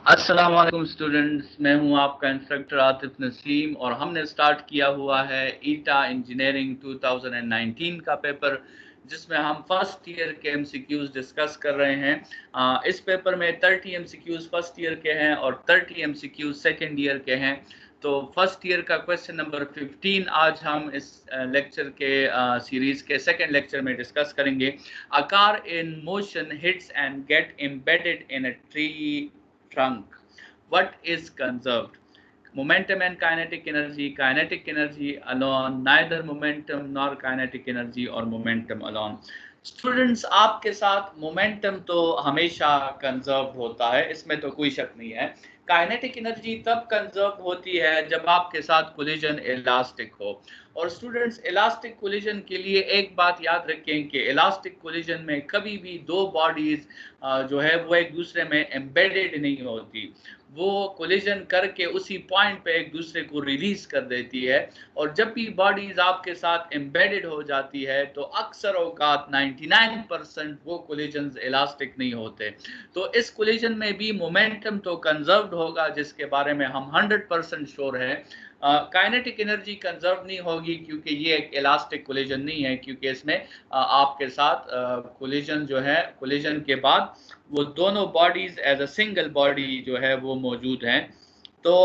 अस्सलाम वालेकुम स्टूडेंट्स, मैं हूं आपका इंस्ट्रक्टर आतिफ नसीम और हमने स्टार्ट किया हुआ है ईटा इंजीनियरिंग 2019 का पेपर, जिसमें हम फर्स्ट ईयर के एमसीक्यूज डिस्कस कर रहे हैं। इस पेपर में 30 एमसीक्यूज फर्स्ट ईयर के हैं और 30 एमसीक्यूज सेकेंड ईयर के हैं। तो फर्स्ट ईयर का क्वेश्चन नंबर 15 आज हम इस लेक्चर के सीरीज के सेकेंड लेक्चर में डिस्कस करेंगे। A car in motion hits and get embedded in a tree trunk. What is conserved? Momentum and kinetic energy. Kinetic energy alone, neither momentum nor kinetic energy or momentum alone. Students, आपके साथ momentum तो हमेशा conserve होता है, इसमें तो कोई शक नहीं है। काइनेटिक एनर्जी तब कंजर्व होती है जब आपके साथ कोलिजन इलास्टिक हो। और स्टूडेंट्स, इलास्टिक कोलिजन के लिए एक बात याद रखें कि इलास्टिक कोलिजन में कभी भी दो बॉडीज जो है वो एक दूसरे में एम्बेडेड नहीं होती। वो कोलिजन करके उसी पॉइंट पे एक दूसरे को रिलीज कर देती है। और जब भी बॉडीज आपके साथ एम्बेडेड हो जाती है तो अक्सर औकात 99% वो कोलिजन्स इलास्टिक नहीं होते। तो इस कोलिजन में भी मोमेंटम तो कंजर्व्ड होगा, जिसके बारे में हम 100% श्योर है। काइनेटिक एनर्जी कंजर्व नहीं होगी क्योंकि ये एक इलास्टिक कोलिजन नहीं है, क्योंकि इसमें आपके साथ कोलिजन जो है, कोलिजन के बाद वो दोनों bodies as a single body जो है वो मौजूद हैं। तो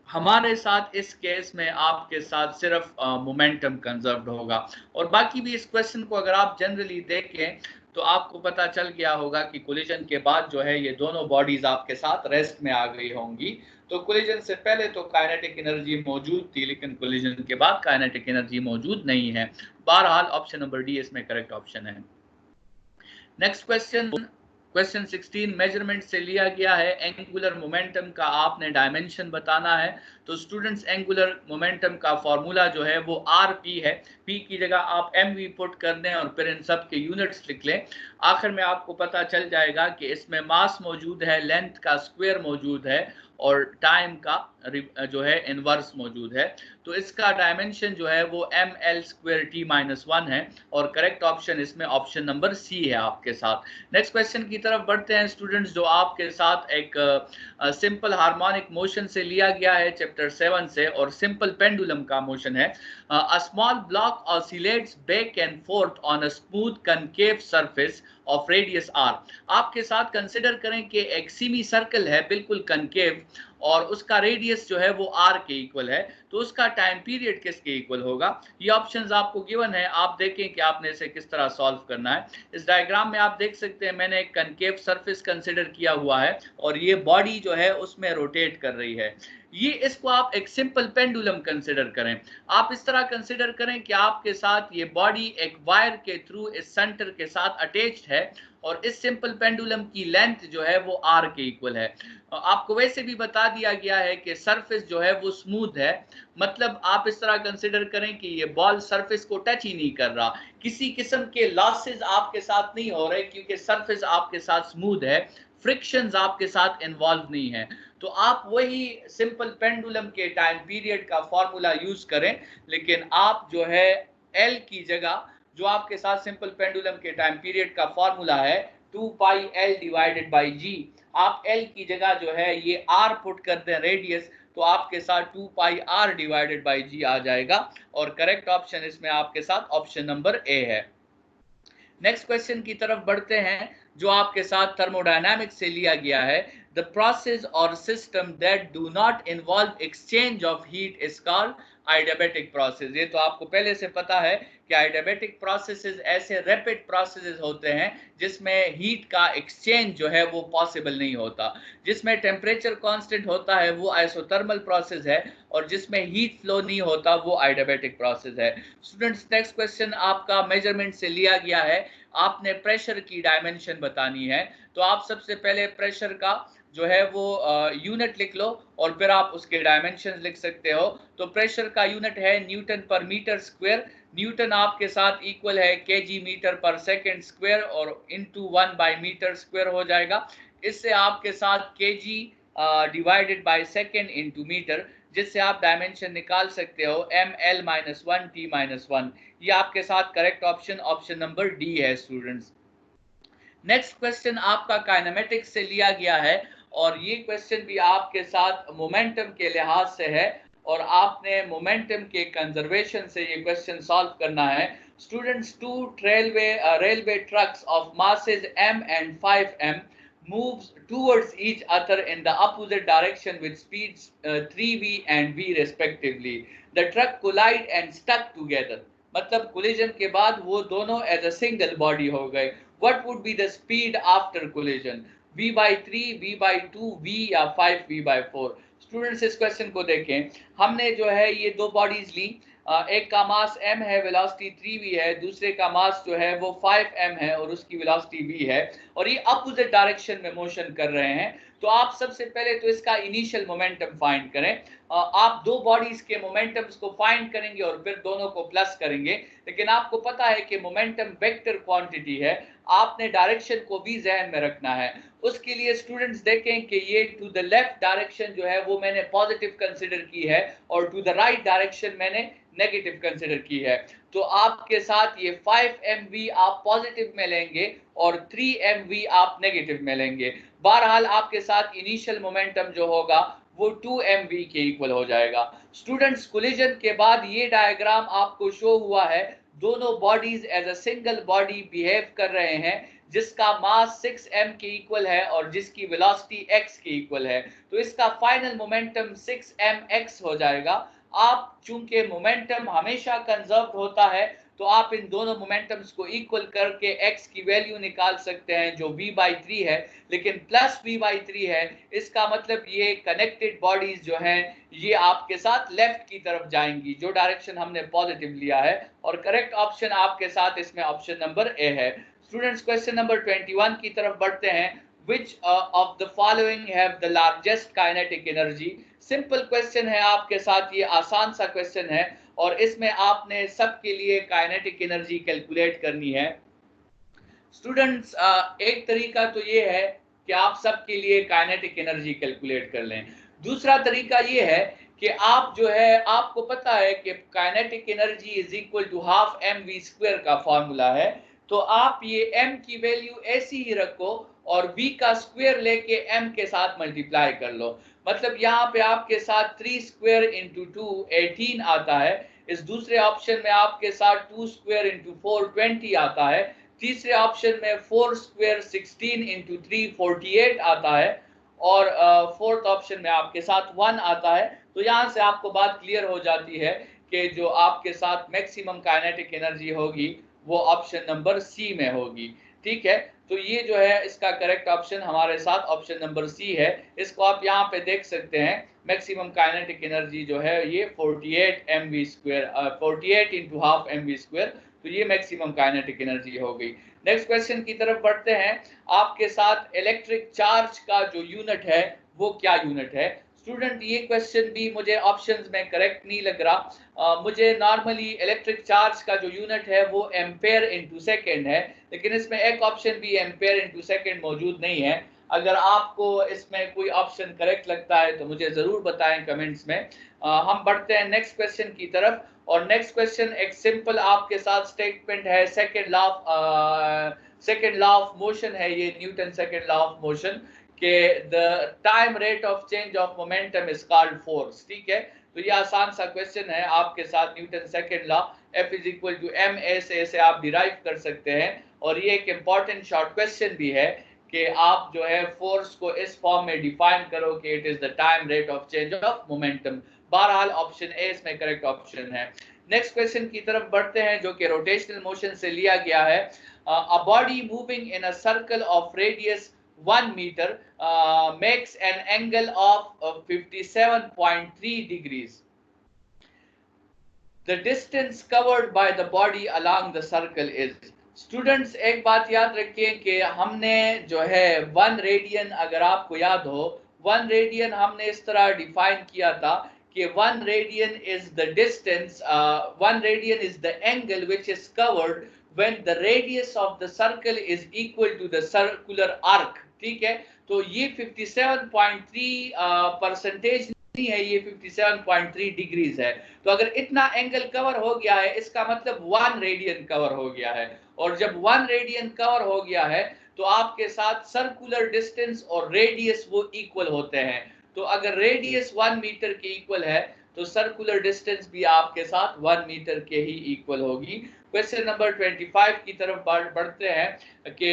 हमारे साथ इस केस में आपके साथ सिर्फ मोमेंटम कंजर्व्ड होगा। और बाकी भी इस क्वेश्चन को अगर आप जनरली देखें तो आपको पता चल गया होगा कि कोलिजन के बाद जो है ये दोनों बॉडीज आपके साथ रेस्ट में आ गई होंगी। तो कोलिजन से पहले तो काइनेटिक एनर्जी मौजूद थी, लेकिन कोलिजन के बाद काइनेटिक एनर्जी मौजूद नहीं है। बहरहाल ऑप्शन नंबर डी इसमें करेक्ट ऑप्शन है। नेक्स्ट क्वेश्चन, क्वेश्चन 16 मेजरमेंट से लिया गया है। एंगुलर मोमेंटम का आपने डायमेंशन बताना है। तो स्टूडेंट्स, एंगुलर मोमेंटम का फॉर्मूला जो है वो आर पी है। पी की जगह आप एम वी पुट कर दें और फिर इन सब के यूनिट्स लिख लें। आखिर में आपको पता चल जाएगा कि इसमें मास मौजूद है, लेंथ का स्क्वायर मौजूद है और टाइम का जो है इनवर्स मौजूद है। तो इसका डायमेंशन जो है वो M L square T minus 1 है और करेक्ट ऑप्शन इसमें ऑप्शन नंबर सी है आपके साथ। नेक्स्ट क्वेश्चन की तरफ बढ़ते हैं स्टूडेंट्स, जो आपके साथ एक सिंपल हार्मोनिक मोशन से लिया गया है चैप्टर 7 से, और सिंपल पेंडुलम का मोशन है। A small block oscillates back and forth on a smooth concave surface of radius R. आपके साथ कंसिडर करें कि एक सेमी सर्कल है बिल्कुल कनकेव और उसका रेडियस जो है वो आर के इक्वल है। तो उसका टाइम पीरियड किसके इक्वल होगा? ये ऑप्शंस आपको गिवन है, आप देखें कि आपने इसे किस तरह सॉल्व करना है। इस डायग्राम में आप देख सकते हैं मैंने एक कनकेव सरफेस कंसिडर किया हुआ है और ये बॉडी जो है उसमें रोटेट कर रही है। ये इसको आप एक सिंपल पेंडुलम कंसिडर करें। आप इस तरह कंसिडर करें कि आपके साथ ये बॉडी एक वायर के थ्रू इस सेंटर के साथ अटैच्ड है और इस सिंपल पेंडुलम की लेंथ जो है वो आर के इक्वल है। आपको वैसे भी बता दिया गया है कि सरफेस जो है वो स्मूथ है, मतलब आप इस तरह कंसिडर करें कि ये बॉल सरफेस को टच ही नहीं कर रहा। किसी किस्म के लॉसेस आपके साथ नहीं हो रहे क्योंकि सरफेस आपके साथ स्मूथ है, फ्रिक्शंस आपके साथ इन्वॉल्व नहीं है। तो आप वही सिंपल पेंडुलम के टाइम पीरियड का फॉर्मूला यूज करें, लेकिन आप जो है एल की जगह, जो आपके साथ सिंपल पेंडुलम के टाइम पीरियड का फॉर्मूला है 2 पाई एल डिवाइडेड बाई जी, आप एल की जगह जो है ये आर पुट कर दें रेडियस, तो आपके साथ 2 पाई आर डिवाइडेड बाई जी आ जाएगा और करेक्ट ऑप्शन इसमें आपके साथ ऑप्शन नंबर ए है। नेक्स्ट क्वेश्चन की तरफ बढ़ते हैं, जो आपके साथ थर्मोडायनामिक्स से लिया गया है। द प्रोसेस और system that do not involve exchange of heat is called adiabatic process. ये तो आपको पहले से पता है कि आइडियाबैटिक प्रोसेसेस ऐसे रैपिड प्रोसेसेस होते हैं जिसमें हीट का एक्सचेंज जो है वो पॉसिबल नहीं होता। जिसमें टेम्परेचर कांस्टेंट होता है वो आइसोथर्मल प्रोसेस है और जिसमें हीट फ्लो नहीं होता वो आइडियाबैटिक प्रोसेस है। स्टूडेंट्स, नेक्स्ट क्वेश्चन आपका मेजरमेंट से लिया गया है। आपने प्रेशर की डायमेंशन बतानी है। तो आप सबसे पहले प्रेशर का जो है वो यूनिट लिख लो और फिर आप उसके डायमेंशन लिख सकते हो। तो प्रेशर का यूनिट है न्यूटन पर मीटर स्क्वायर। न्यूटन आपके साथ इक्वल है KG metre per second square और इनटू 1 बाय मीटर स्क्वायर हो जाएगा। इससे आपके साथ KG divided by second into metre, जिससे आप डायमेंशन निकाल सकते हो M L minus 1 T minus 1। ये आपके साथ correct option option number D है स्टूडेंट्स। नेक्स्ट क्वेश्चन आपका काइनेमेटिक्स से लिया गया है और ये क्वेश्चन भी आपके साथ मोमेंटम के लिहाज से है और आपने मोमेंटम के कंजर्वेशन से ये क्वेश्चन सॉल्व करना है। Students, two railway trucks of masses m and 5m moves towards each other in the opposite direction with speeds 3v and v respectively. The truck collide and stuck together. मतलब collision के बाद वो दोनों as a single body हो गए। What would be the speed after collision? v by 3, v by 2, v या 5v by 4? Students इस question को देखें, हमने जो है ये दो बॉडीज ली, एक का मास m है, वेलोसिटी 3v है, दूसरे का मास जो है वो 5m है और उसकी वेलोसिटी v है और ये अपोजिट डायरेक्शन में मोशन कर रहे हैं। तो आप सबसे पहले तो इसका इनिशियल मोमेंटम फाइंड करें। आप दो बॉडीज के मोमेंटम्स को फाइंड करेंगे और फिर दोनों को प्लस करेंगे, लेकिन आपको पता है कि मोमेंटम वेक्टर क्वांटिटी है, आपने डायरेक्शन को भी जहन में रखना है। उसके लिए स्टूडेंट्स देखें कि ये टू द लेफ्ट डायरेक्शन जो है वो मैंने पॉजिटिव कंसिडर की है और टू द राइट डायरेक्शन मैंने नेगेटिव कंसिडर की है। तो आपके साथ ये 5mv आप पॉजिटिव में लेंगे और 3mv आप नेगेटिव में लेंगे। बहरहाल आपके साथ इनिशियल मोमेंटम जो होगा वो 2mv के इक्वल हो जाएगा। स्टूडेंट्स, कोलिजन के बाद ये डायग्राम आपको शो हुआ है, दोनों bodies as a single body behave कर रहे हैं, जिसका मास 6m के इक्वल है और जिसकी वेलोसिटी x के इक्वल है। तो इसका फाइनल मोमेंटम 6mx हो जाएगा। आप चूंकि मोमेंटम हमेशा कंजर्व होता है तो आप इन दोनों मोमेंटम्स को इक्वल करके x की वैल्यू निकाल सकते हैं जो v/3 है, लेकिन प्लस v/3 है। इसका मतलब ये कनेक्टेड बॉडीज जो हैं ये आपके साथ लेफ्ट की तरफ जाएंगी, जो डायरेक्शन हमने पॉजिटिव लिया है, और करेक्ट ऑप्शन आपके साथ इसमें ऑप्शन नंबर ए है। स्टूडेंट्स, क्वेश्चन नंबर 21 की तरफ बढ़ते हैं। Which of the following have the largest kinetic energy? Simple question है आपके साथ, ये आसान सा क्वेश्चन है और इसमें आपने सबके लिए काइनेटिक एनर्जी कैलकुलेट करनी है। स्टूडेंट्स, एक तरीका तो ये है कि आप सबके लिए काइनेटिक एनर्जी कैलकुलेट कर लें। दूसरा तरीका ये है कि आप जो है, आपको पता है कि kinetic energy is equal to half mv² का फॉर्मूला है, तो आप ये m की वैल्यू ऐसी ही रखो और v का स्क्वायर लेके m के साथ मल्टीप्लाई कर लो। मतलब यहाँ पे आपके साथ 3 स्क्वायर इंटू 2 18 आता है, इस दूसरे ऑप्शन में आपके साथ 2 स्क्वायर इंटू 4 20 आता है, तीसरे ऑप्शन में 4 स्क्वायर 16 इंटू 3 48 आता है और फोर्थ ऑप्शन में आपके साथ 1 आता है। तो यहाँ से आपको बात क्लियर हो जाती है कि जो आपके साथ मैक्सिमम काइनेटिक एनर्जी होगी वो ऑप्शन नंबर सी में होगी। ठीक है, तो ये जो है इसका करेक्ट ऑप्शन हमारे साथ ऑप्शन नंबर सी है। इसको आप यहाँ पे देख सकते हैं, मैक्सिमम काइनेटिक एनर्जी जो है ये 48 mv², 48 इंटू हाफ mv², तो ये मैक्सिमम काइनेटिक एनर्जी हो गई। नेक्स्ट क्वेश्चन की तरफ बढ़ते हैं। आपके साथ इलेक्ट्रिक चार्ज का जो यूनिट है वो क्या यूनिट है? स्टूडेंट, ये क्वेश्चन भी मुझे ऑप्शंस में करेक्ट नहीं लग रहा। मुझे नॉर्मली इलेक्ट्रिक चार्ज का जो यूनिट है वो एम्पेयर इंटू सेकेंड है, लेकिन इसमें एक ऑप्शन भी एम्पेयर इंटू सेकेंड मौजूद नहीं है। अगर आपको इसमें कोई ऑप्शन करेक्ट लगता है तो मुझे ज़रूर बताएं कमेंट्स में। हम बढ़ते हैं नेक्स्ट क्वेश्चन की तरफ, और नेक्स्ट क्वेश्चन एक सिंपल आपके साथ स्टेटमेंट है, सेकेंड लॉ ऑफ मोशन है ये, Newton second law of motion के the time rate of change of momentum is called force. ठीक है, तो ये आसान सा क्वेश्चन है आपके साथ, Newton second law F is equal to ma से आप डिराइव कर सकते हैं, और ये एक इम्पॉर्टेंट शॉर्ट क्वेश्चन भी है कि आप जो है फोर्स को इस फॉर्म में डिफाइन करो कि it is the time rate of change of momentum. बहरहाल ऑप्शन ए इसमें करेक्ट ऑप्शन है। नेक्स्ट क्वेश्चन की तरफ बढ़ते हैं जो कि रोटेशनल मोशन से लिया गया है। A body moving in a circle of radius 1 meter makes an angle of 57.3 degrees. The distance covered by the body along the circle is. Students, एक बात याद रखिए कि हमने जो है 1 रेडियन, अगर आपको याद हो 1 रेडियन हमने इस तरह डिफाइन किया था कि 1 radian is the distance, 1 radian is the angle which is covered when the radius of the circle is equal to the circular arc। ठीक है, तो ये 57.3 परसेंटेज नहीं है, ये 57.3 डिग्रीज है। तो अगर इतना एंगल कवर हो गया है इसका मतलब 1 रेडियन कवर हो गया है, और जब 1 रेडियन कवर हो गया है तो आपके साथ सर्कुलर डिस्टेंस और रेडियस वो इक्वल होते हैं। तो अगर रेडियस 1 मीटर के इक्वल है तो सर्कुलर डिस्टेंस भी आपके साथ 1 मीटर के ही इक्वल होगी। क्वेश्चन नंबर 25 की तरफ बढ़ते हैं कि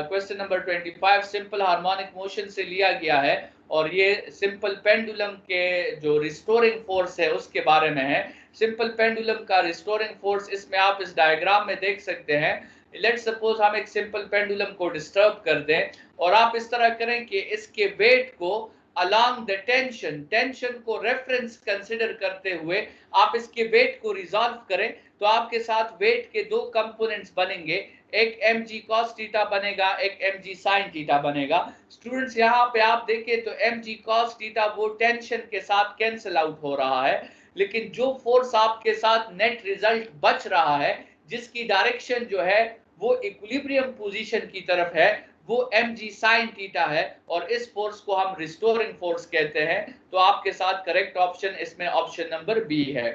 question number 25 simple harmonic motion से लिया गया है और ये सिंपल पेंडुलम के जो रिस्टोरिंग फोर्स है उसके बारे में है। सिंपल पेंडुलम का रिस्टोरिंग फोर्स इसमें आप इस डायग्राम में देख सकते हैं। लेट्स सपोज हम एक सिंपल पेंडुलम को डिस्टर्ब कर दें और आप इस तरह करें कि इसके वेट को along the टेंशन को रेफरेंस कंसिडर करते हुए आप इसके वेट को रिजॉल्व करें तो आपके साथ वेट के दो कंपोनेंट्स बनेंगे, एक mg cos थीटा बनेगा, एक mg sin थीटा बनेगा। स्टूडेंट्स यहाँ पे आप देखें तो mg cos थीटा वो टेंशन के साथ कैंसिल आउट हो रहा है, लेकिन जो फोर्स आपके साथ नेट रिजल्ट बच रहा है जिसकी डायरेक्शन जो है वो इक्विलिब्रियम पोजीशन की तरफ है वो mg sin थीटा है और इस फोर्स को हम रिस्टोरिंग फोर्स कहते हैं। तो आपके साथ करेक्ट ऑप्शन इसमें ऑप्शन नंबर बी है।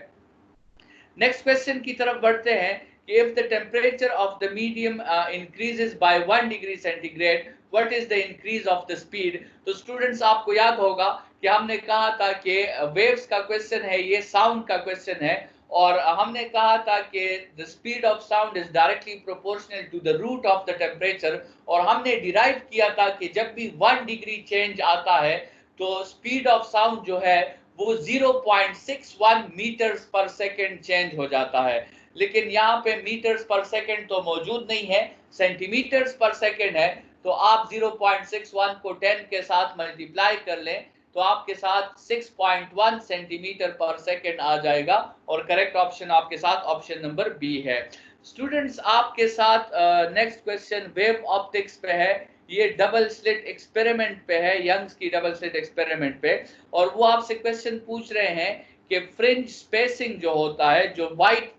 नेक्स्ट क्वेश्चन की तरफ बढ़ते हैं कि if the temperature of the medium increases by 1 degree centigrade what is the increase of the speed. तो स्टूडेंट्स आपको याद होगा कि हमने कहा था कि वेव्स का क्वेश्चन है, ये साउंड का क्वेश्चन है और हमने कहा था कि the speed of sound is directly proportional to the root of the temperature और हमने डिराइव किया था कि जब भी 1 डिग्री चेंज आता है तो स्पीड ऑफ साउंड जो है वो 0.61 मीटर्स पर सेकेंड चेंज हो जाता है। लेकिन यहाँ पे मीटर्स पर सेकेंड तो मौजूद नहीं है, सेंटीमीटर्स पर सेकेंड है। तो आप 0.61 को 10 के साथ मल्टीप्लाई कर लें तो आपके साथ 6.1 सेंटीमीटर पर सेकेंड आ जाएगा और करेक्ट ऑप्शन आपके साथ ऑप्शन नंबर बी है। स्टूडेंट्स आपके साथ नेक्स्ट क्वेश्चन वेव ऑप्टिक्स पे है, ये डबल स्लिट एक्सपेरिमेंट पे है, यंग्स की डबल स्लिट एक्सपेरिमेंट पे, और वो आपसे क्वेश्चन पूछ रहे हैं कि फ्रिंज स्पेसिंग जो होता है, जो व्हाइट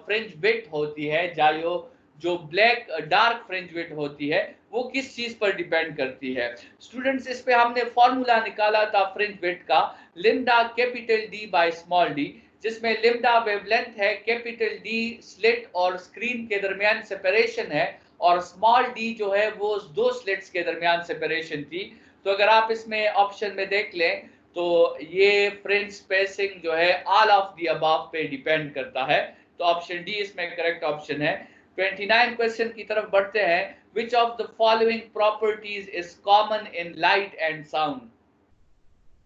फ्रिंज विड्थ होती है, जो ब्लैक डार्क फ्रिंज विड्थ होती है, वो किस चीज पर डिपेंड करती है। स्टूडेंट्स इस पे हमने फॉर्मूला निकाला था फ्रिंज विड्थ का, lambda capital D by small D, जिसमें लिम्डा वेवलेंथ है, कैपिटल डी स्लिट और स्क्रीन के दरमियान सेपरेशन है और स्मॉल डी जो है वो दो स्लिट्स के दरमियान सेपरेशन थी। तो अगर आप इसमें ऑप्शन में देख लें तो ये फ्रिंज स्पेसिंग जो है ऑल ऑफ द अबव पे डिपेंड करता है। तो ऑप्शन डी इसमें करेक्ट ऑप्शन है। 29 क्वेश्चन की तरफ बढ़ते हैं। Which of the following properties is common in light and sound?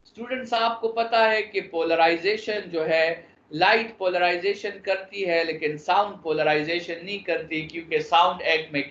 Students आपको पता है कि पोलराइजेशन जो है, लाइट पोलराइजेशन करती है लेकिन साउंड पोलराइजेशन नहीं करती, क्योंकि साउंड एक में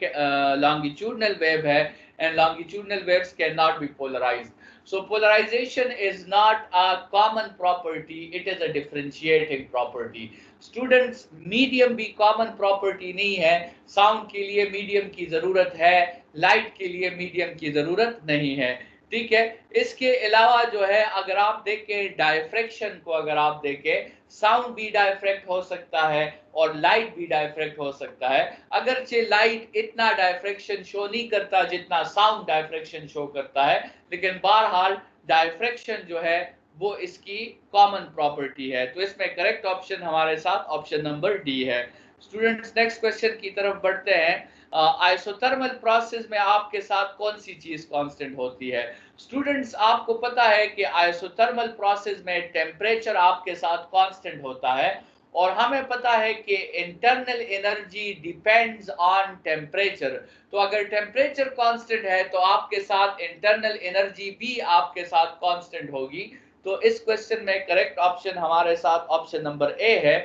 लॉन्गिट्यूडनल वेव है and longitudinal waves can not be polarised. So polarization is not a common property, it is a differentiating property. Students, medium भी common property नहीं है, sound के लिए medium की जरूरत है, light के लिए medium की जरूरत नहीं है, ठीक है। इसके अलावा जो है अगर आप देखें डायफ्रैक्शन को, अगर आप देखें साउंड भी डायफ्रैक्ट हो सकता है और लाइट भी डायफ्रैक्ट हो सकता है। अगरचे लाइट इतना डायफ्रैक्शन शो नहीं करता जितना साउंड डायफ्रैक्शन शो करता है, लेकिन बहरहाल डायफ्रैक्शन जो है वो इसकी कॉमन प्रॉपर्टी है। तो इसमें करेक्ट ऑप्शन हमारे साथ ऑप्शन नंबर डी है। स्टूडेंट्स नेक्स्ट क्वेश्चन की तरफ बढ़ते हैं। आइसोथर्मल प्रोसेस में आपके साथ कौन सी चीज कांस्टेंट होती है। स्टूडेंट्स आपको पता है कि आइसोथर्मल प्रोसेस में टेम्परेचर आपके साथ कांस्टेंट होता है और हमें पता है कि internal energy depends on temperature. तो अगर टेम्परेचर कांस्टेंट है तो आपके साथ इंटरनल एनर्जी भी आपके साथ कांस्टेंट होगी। तो इस क्वेश्चन में करेक्ट ऑप्शन हमारे साथ ऑप्शन नंबर ए है।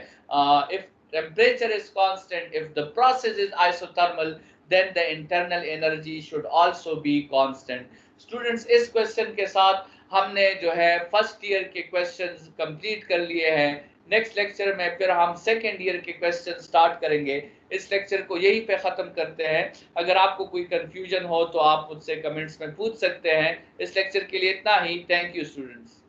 If temperature is constant, if the process is isothermal, then the internal energy should also be constant. Students, इस क्वेश्चन के साथ हमने जो है फर्स्ट ईयर के क्वेश्चंस कंप्लीट कर लिए हैं। नेक्स्ट लेक्चर में फिर हम सेकेंड ईयर के क्वेश्चन स्टार्ट करेंगे। इस लेक्चर को यहीं पे ख़त्म करते हैं। अगर आपको कोई कंफ्यूजन हो तो आप मुझसे कमेंट्स में पूछ सकते हैं। इस लेक्चर के लिए इतना ही। Thank you students.